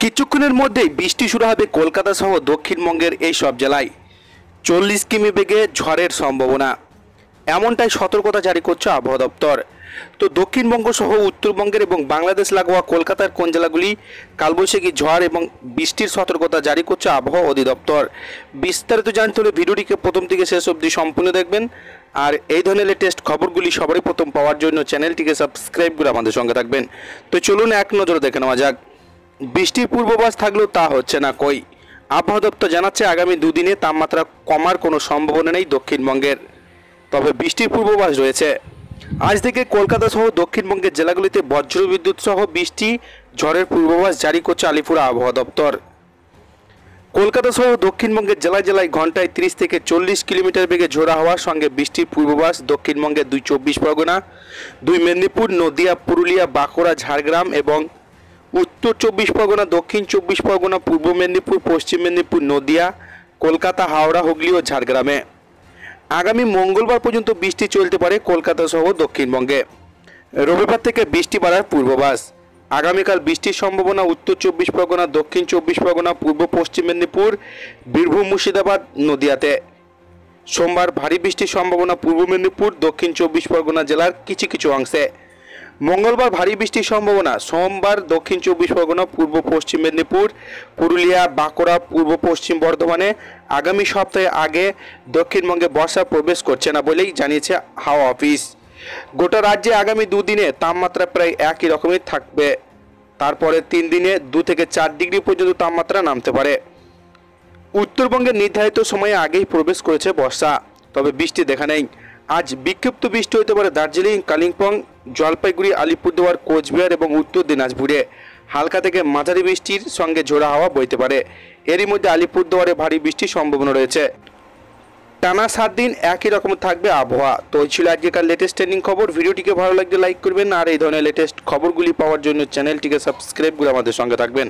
কিছুক্ষণের মধ্যেই বৃষ্টি শুরু হবে কলকাতা সহ দক্ষিণবঙ্গের এই সব জেলায়। 40 কিমি বেগে ঝড়ের সম্ভাবনা, এমনটাই সতর্কতা জারি করছে আবহাওয়া দপ্তর। তো দক্ষিণবঙ্গ সহ উত্তরবঙ্গের এবং বাংলাদেশ লাগোয়া কলকাতার কোন জেলাগুলি কালবৈশাখী ঝড় এবং বৃষ্টির সতর্কতা জারি করছে আবহাওয়া অধিদপ্তর। বিস্তারিত জানতে হলে ভিডিওটিকে প্রথম থেকে শেষ অবধি সম্পূর্ণ দেখবেন। আর এই ধরনের লেটেস্ট খবরগুলি সবারই প্রথম পাওয়ার জন্য চ্যানেলটিকে সাবস্ক্রাইব করে আমাদের সঙ্গে থাকবেন। তো চলুন এক নজরে দেখে নেওয়া যাক। বৃষ্টির পূর্বাভাস থাকলেও তা হচ্ছে না কই। আবহাওয়া দপ্তর জানাচ্ছে আগামী দুদিনে তাপমাত্রা কমার কোনো সম্ভাবনা নেই দক্ষিণবঙ্গের, তবে বৃষ্টির পূর্বাভাস রয়েছে। আজ থেকে কলকাতা সহ দক্ষিণবঙ্গের জেলাগুলিতে বজ্রবিদ্যুৎ সহ বৃষ্টি ঝড়ের পূর্বাভাস জারি করছে আলিপুর আবহাওয়া দপ্তর। কলকাতা সহ দক্ষিণবঙ্গের জেলায় জেলায় ঘন্টায় 30 থেকে 40 কিলোমিটার বেগে ঝোড়ো হাওয়ার সঙ্গে বৃষ্টির পূর্বাভাস দক্ষিণবঙ্গের 2 24 পরগনা, 2 মেদিনীপুর, নদিয়া, পুরুলিয়া, বাঁকুড়া, ঝাড়গ্রাম এবং উত্তর 24 পরগনা, দক্ষিণ 24 পরগনা, পূর্ব মেদিনীপুর, পশ্চিম মেদিনীপুর, নদিয়া, কলকাতা, হাওড়া, হুগলি ও ঝাড়গ্রামে। আগামী মঙ্গলবার পর্যন্ত বৃষ্টি চলতে পারে কলকাতা সহ দক্ষিণবঙ্গে। রবিবার থেকে বৃষ্টি বাড়ার পূর্বাভাস। আগামীকাল বৃষ্টির সম্ভাবনা উত্তর 24 পরগনা, দক্ষিণ 24 পরগনা, পূর্ব পশ্চিম মেদিনীপুর, বীরভূম, মুর্শিদাবাদ, নদিয়াতে। সোমবার ভারী বৃষ্টির সম্ভাবনা পূর্ব মেদিনীপুর, দক্ষিণ 24 পরগনা জেলার কিছু কিছু অংশে। মঙ্গলবার ভারী বৃষ্টির সম্ভাবনা সোমবার দক্ষিণ 24 পরগনা, পূর্ব পশ্চিম মেদিনীপুর, পুরুলিয়া, বাঁকুড়া, পূর্ব পশ্চিম বর্ধমানে। আগামী সপ্তাহে আগে দক্ষিণবঙ্গে বর্ষা প্রবেশ করছে না বলেই জানিয়েছে হাওয়া অফিস। গোটা রাজ্যে আগামী দুদিনে তাপমাত্রা প্রায় একই রকমই থাকবে। তারপরে 3 দিনে 2 থেকে 4 ডিগ্রি পর্যন্ত তাপমাত্রা নামতে পারে। উত্তরবঙ্গের নির্ধারিত সময়ে আগেই প্রবেশ করেছে বর্ষা, তবে বৃষ্টি দেখা নেই। আজ বিক্ষিপ্ত বৃষ্টি হতে পারে দার্জিলিং, কালিম্পং, জলপাইগুড়ি, আলিপুরদুয়ার, কোচবিহার এবং উত্তর দিনাজপুরে। হালকা থেকে মাঝারি বৃষ্টির সঙ্গে ঝোড়ো হাওয়া বইতে পারে। এরই মধ্যে আলিপুরদুয়ারে ভারী বৃষ্টির সম্ভাবনা রয়েছে। টানা 7 দিন একই রকম থাকবে আবহাওয়া। তো এই ছিল আজকের লেটেস্ট ট্রেন্ডিং খবর। ভিডিওটিকে ভালো লাগলে লাইক করবেন, আর এই ধরনের লেটেস্ট খবরগুলি পাওয়ার জন্য চ্যানেলটিকে সাবস্ক্রাইব করে আমাদের সঙ্গে থাকবেন।